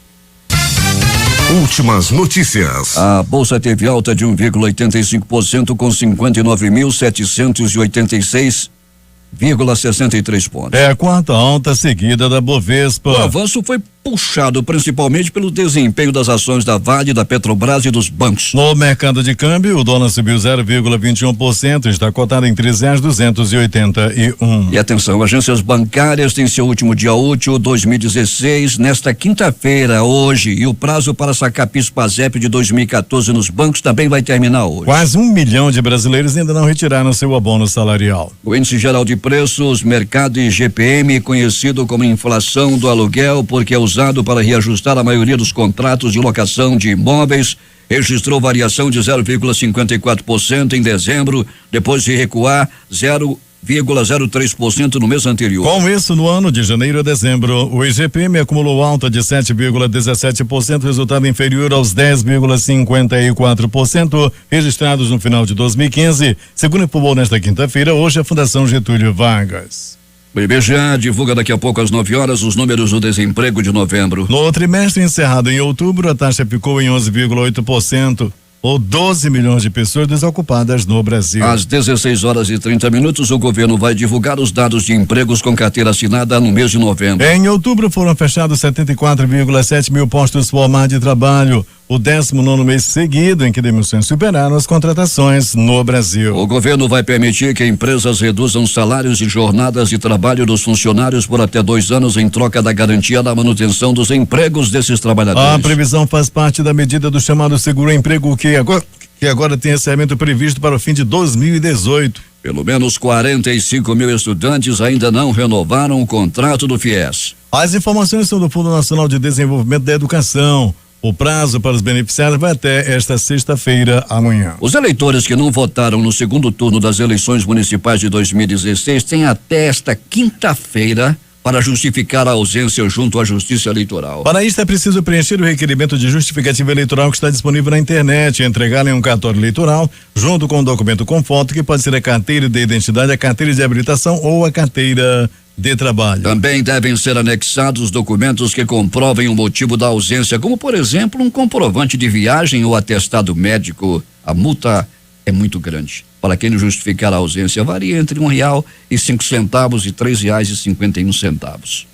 Speaker 6: Últimas notícias.
Speaker 2: A bolsa teve alta de 1,85% com 59.786,63 pontos.
Speaker 1: É a quarta alta seguida da Bovespa.
Speaker 2: O avanço foi puxado principalmente pelo desempenho das ações da Vale, da Petrobras e dos bancos.
Speaker 1: No mercado de câmbio, o dólar subiu 0,21%, está cotado em R$3,281.
Speaker 2: E atenção, agências bancárias têm seu último dia útil 2016 nesta quinta-feira, hoje, e o prazo para sacar PIS/PASEP de 2014 nos bancos também vai terminar hoje.
Speaker 1: Quase 1 milhão de brasileiros ainda não retiraram seu abono salarial.
Speaker 2: O índice geral de preços, mercado IGPM, conhecido como inflação do aluguel, porque é usado para reajustar a maioria dos contratos de locação de imóveis, registrou variação de 0,54% em dezembro, depois de recuar 0,03% no mês anterior.
Speaker 1: Com isso, no ano de janeiro a dezembro, o IGPM acumulou alta de 7,17%, resultado inferior aos 10,54% registrados no final de 2015, segundo informou nesta quinta-feira, hoje a Fundação Getúlio Vargas.
Speaker 2: O IBGE divulga daqui a pouco às 9 horas os números do desemprego de novembro.
Speaker 1: No trimestre encerrado em outubro, a taxa ficou em 11,8%. Ou 12 milhões de pessoas desocupadas no Brasil.
Speaker 2: Às 16h30, o governo vai divulgar os dados de empregos com carteira assinada no mês de novembro.
Speaker 1: Em outubro foram fechados 74,7 mil postos formais de trabalho, o 19º mês seguido em que demissões superaram as contratações no Brasil.
Speaker 2: O governo vai permitir que empresas reduzam salários e jornadas de trabalho dos funcionários por até 2 anos em troca da garantia da manutenção dos empregos desses trabalhadores.
Speaker 1: A previsão faz parte da medida do chamado seguro-emprego que agora tem encerramento previsto para o fim de 2018.
Speaker 2: Pelo menos 45 mil estudantes ainda não renovaram o contrato do FIES.
Speaker 1: As informações são do Fundo Nacional de Desenvolvimento da Educação. O prazo para os beneficiários vai até esta sexta-feira, amanhã.
Speaker 2: Os eleitores que não votaram no segundo turno das eleições municipais de 2016 têm até esta quinta-feira para justificar a ausência junto à Justiça Eleitoral.
Speaker 1: Para isso é preciso preencher o requerimento de justificativa eleitoral que está disponível na internet, entregá-lo em um cartório eleitoral, junto com um documento com foto, que pode ser a carteira de identidade, a carteira de habilitação ou a carteira de trabalho.
Speaker 2: Também devem ser anexados documentos que comprovem o motivo da ausência, como, por exemplo, um comprovante de viagem ou atestado médico. A multa é muito grande. Para quem não justificar a ausência, varia entre R$1,05 e R$3,51.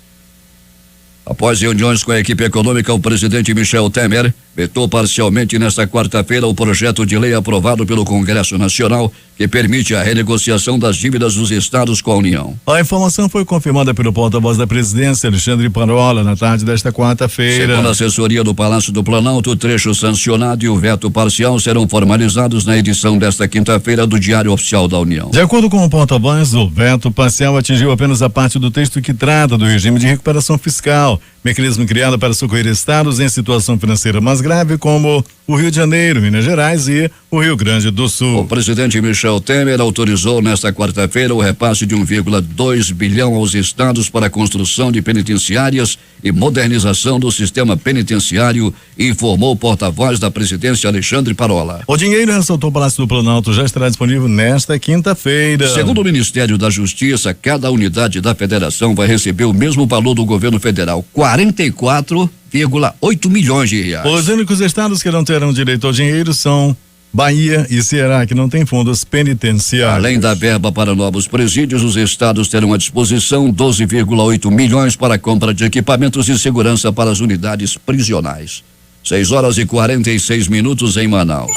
Speaker 2: Após reuniões com a equipe econômica, o presidente Michel Temer vetou parcialmente nesta quarta-feira o projeto de lei aprovado pelo Congresso Nacional que permite a renegociação das dívidas dos estados com a União.
Speaker 1: A informação foi confirmada pelo porta-voz da presidência, Alexandre Parola, na tarde desta quarta-feira.
Speaker 2: Segundo a assessoria do Palácio do Planalto, o trecho sancionado e o veto parcial serão formalizados na edição desta quinta-feira do Diário Oficial da União.
Speaker 1: De acordo com o porta-voz, o veto parcial atingiu apenas a parte do texto que trata do regime de recuperação fiscal, mecanismo criado para socorrer estados em situação financeira mais grave, como o Rio de Janeiro, Minas Gerais e o Rio Grande do Sul.
Speaker 2: O presidente Michel Temer autorizou nesta quarta-feira o repasse de 1,2 bilhão aos estados para a construção de penitenciárias e modernização do sistema penitenciário, informou o porta-voz da presidência, Alexandre Parola.
Speaker 1: O dinheiro, ressaltou o Palácio do Planalto, já estará disponível nesta quinta-feira.
Speaker 2: Segundo o Ministério da Justiça, cada unidade da federação vai receber o mesmo valor do governo federal, 44,8 milhões de reais.
Speaker 1: Os únicos estados que não terão direito ao dinheiro são Bahia e Ceará, que não têm fundos penitenciários.
Speaker 2: Além da verba para novos presídios, os estados terão à disposição 12,8 milhões para a compra de equipamentos de segurança para as unidades prisionais. 6h46 em Manaus.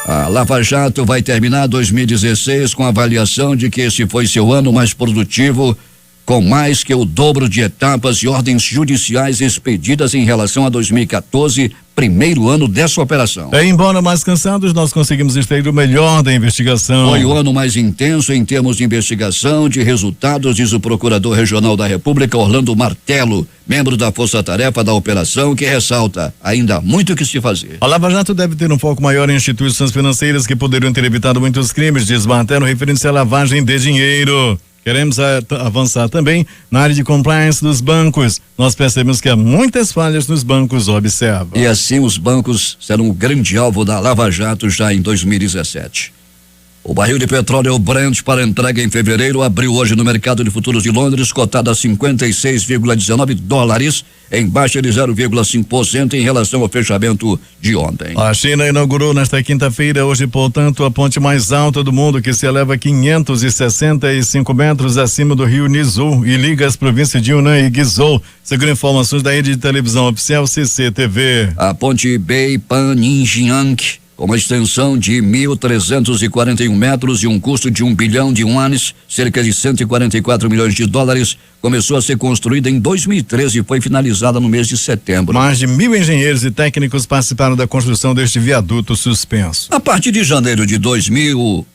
Speaker 2: A Lava Jato vai terminar 2016 com a avaliação de que esse foi seu ano mais produtivo, com mais que o dobro de etapas e ordens judiciais expedidas em relação a 2014, primeiro ano dessa operação.
Speaker 1: Embora mais cansados, nós conseguimos extrair o melhor da investigação.
Speaker 2: Foi o ano mais intenso em termos de investigação, de resultados, diz o Procurador Regional da República, Orlando Martello, membro da Força Tarefa da operação, que ressalta: ainda há muito que se fazer.
Speaker 1: A Lava Jato deve ter um foco maior em instituições financeiras que poderiam ter evitado muitos crimes, diz Martello, referente à lavagem de dinheiro. Queremos avançar também na área de compliance dos bancos. Nós percebemos que há muitas falhas nos bancos, observa.
Speaker 2: E assim os bancos serão o grande alvo da Lava Jato já em 2017. O barril de petróleo Brent para entrega em fevereiro abriu hoje no mercado de futuros de Londres, cotado a $56,19, em baixa de 0,5% em relação ao fechamento de ontem.
Speaker 1: A China inaugurou nesta quinta-feira, hoje, portanto, a ponte mais alta do mundo, que se eleva 565 metros acima do rio Nizhou e liga as províncias de Yunnan e Guizhou, segundo informações da rede de televisão oficial CCTV.
Speaker 2: A ponte Beipan-Ningxiang, com uma extensão de 1.341 metros e um custo de 1 bilhão de yuanes, cerca de 144 milhões de dólares, começou a ser construída em 2013 e foi finalizada no mês de setembro.
Speaker 1: Mais de 1.000 engenheiros e técnicos participaram da construção deste viaduto suspenso.
Speaker 2: A partir de janeiro, 2.000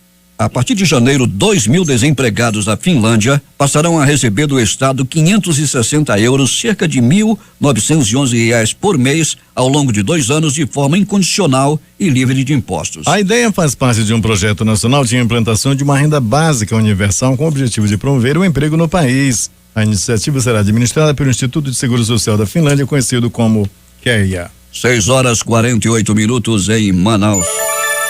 Speaker 2: desempregados da Finlândia passarão a receber do Estado €560, cerca de R$1.911 por mês, ao longo de 2 anos, de forma incondicional e livre de impostos.
Speaker 1: A ideia faz parte de um projeto nacional de implantação de uma renda básica universal com o objetivo de promover o emprego no país. A iniciativa será administrada pelo Instituto de Seguro Social da Finlândia, conhecido como KEIA.
Speaker 2: 6h48 em Manaus.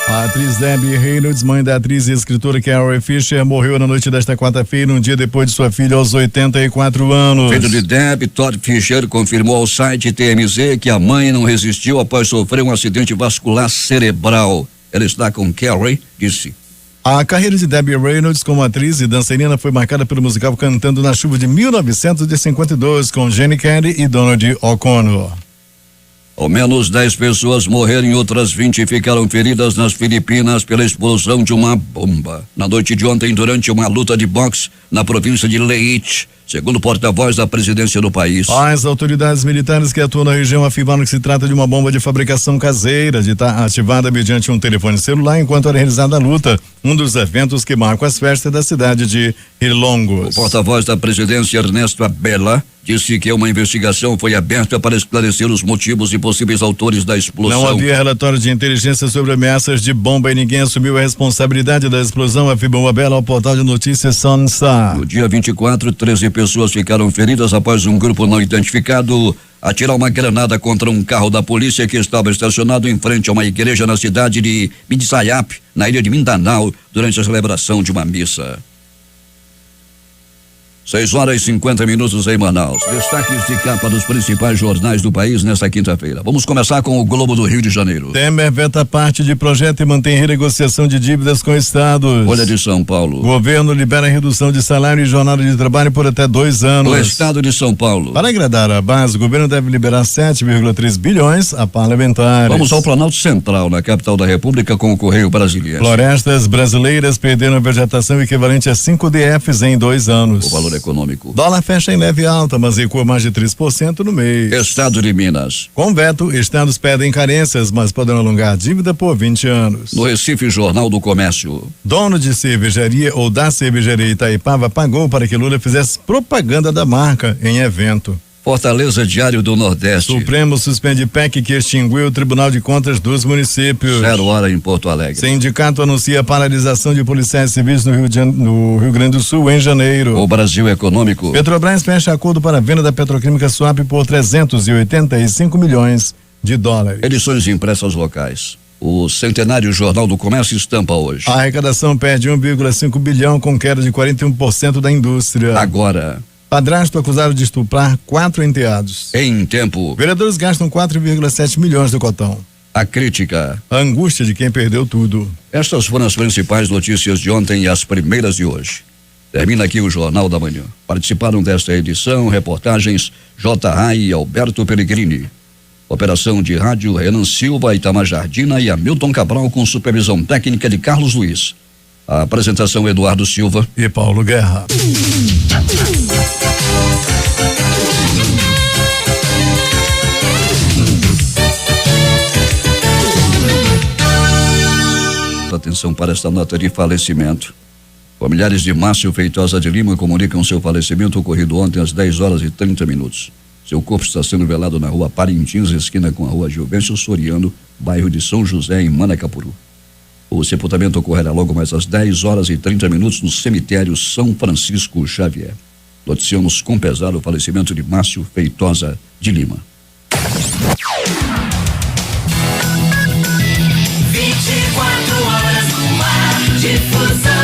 Speaker 1: A atriz Debbie Reynolds, mãe da atriz e escritora Carrie Fisher, morreu na noite desta quarta-feira, um dia depois de sua filha, aos 84 anos.
Speaker 2: Filho de Debbie, Todd Fisher, confirmou ao site TMZ que a mãe não resistiu após sofrer um acidente vascular cerebral. Ela está com Carrie, disse.
Speaker 1: A carreira de Debbie Reynolds como atriz e dançarina foi marcada pelo musical Cantando na Chuva de 1952, com Jenny Carey e Donald O'Connor.
Speaker 2: Ao menos 10 pessoas morreram e outras 20 ficaram feridas nas Filipinas pela explosão de uma bomba na noite de ontem durante uma luta de boxe na província de Leyte, segundo o porta-voz da presidência do país.
Speaker 1: As autoridades militares que atuam na região afirmaram que se trata de uma bomba de fabricação caseira, ativada mediante um telefone celular enquanto era realizada a luta, um dos eventos que marcam as festas da cidade de Ilongos.
Speaker 2: O porta-voz da presidência, Ernesto Abela, disse que uma investigação foi aberta para esclarecer os motivos e possíveis autores da explosão.
Speaker 1: Não havia relatório de inteligência sobre ameaças de bomba e ninguém assumiu a responsabilidade da explosão, afirmou Abela ao portal de notícias Sonsa.
Speaker 2: No dia 24, 13 pessoas ficaram feridas após um grupo não identificado atirar uma granada contra um carro da polícia que estava estacionado em frente a uma igreja na cidade de Midsayap, na ilha de Mindanao, durante a celebração de uma missa. 6h50 em Manaus. Destaques de capa dos principais jornais do país nesta quinta-feira. Vamos começar com o Globo do Rio de Janeiro.
Speaker 1: Temer veta parte de projeto e mantém renegociação de dívidas com estados.
Speaker 2: Folha de São Paulo.
Speaker 1: Governo libera redução de salário e jornada de trabalho por até 2 anos.
Speaker 2: O Estado de São Paulo.
Speaker 1: Para agradar a base, o governo deve liberar 7,3 bilhões a parlamentares.
Speaker 2: Vamos ao Planalto Central, na capital da República, com o Correio Brasiliense.
Speaker 1: Florestas brasileiras perderam vegetação equivalente a 5 DFs em 2 anos.
Speaker 2: O valor econômico.
Speaker 1: Dólar fecha em leve alta, mas recua mais de 3% no mês.
Speaker 2: Estado de Minas.
Speaker 1: Com veto, estados pedem carências, mas poderão alongar a dívida por 20 anos.
Speaker 2: No Recife, Jornal do Comércio.
Speaker 1: Dono de cervejaria ou da cervejaria Itaipava pagou para que Lula fizesse propaganda da marca em evento.
Speaker 2: Fortaleza, Diário do Nordeste.
Speaker 1: Supremo suspende PEC que extinguiu o Tribunal de Contas dos municípios.
Speaker 2: 0 hora em Porto Alegre.
Speaker 1: Sindicato anuncia a paralisação de policiais civis no Rio Grande do Sul em janeiro.
Speaker 2: O Brasil Econômico.
Speaker 1: Petrobras fecha acordo para a venda da petroquímica Suape por 385 milhões de dólares.
Speaker 2: Edições impressas locais. O Centenário Jornal do Comércio estampa hoje.
Speaker 1: A arrecadação perde 1,5 bilhão com queda de 41% da indústria.
Speaker 2: Agora.
Speaker 1: Padrasto acusado de estuprar 4 enteados.
Speaker 2: Em Tempo.
Speaker 1: Vereadores gastam 4,7 milhões do cotão.
Speaker 2: A crítica.
Speaker 1: A angústia de quem perdeu tudo.
Speaker 2: Estas foram as principais notícias de ontem e as primeiras de hoje. Termina aqui o Jornal da Manhã. Participaram desta edição reportagens J. Rai e Alberto Pellegrini. Operação de rádio Renan Silva, Itamar Jardina e Hamilton Cabral com supervisão técnica de Carlos Luiz. A apresentação Eduardo Silva
Speaker 1: e Paulo Guerra.
Speaker 2: Atenção para esta nota de falecimento. Familiares de Márcio Feitosa de Lima comunicam seu falecimento ocorrido ontem às 10h30. Seu corpo está sendo velado na rua Parintins, esquina com a rua Gilvêncio Soriano, bairro de São José, em Manacapuru. O sepultamento ocorrerá logo mais às 10h30 no cemitério São Francisco Xavier. Noticiamos com pesar o falecimento de Márcio Feitosa de Lima.
Speaker 7: 24 horas no ar, difusão.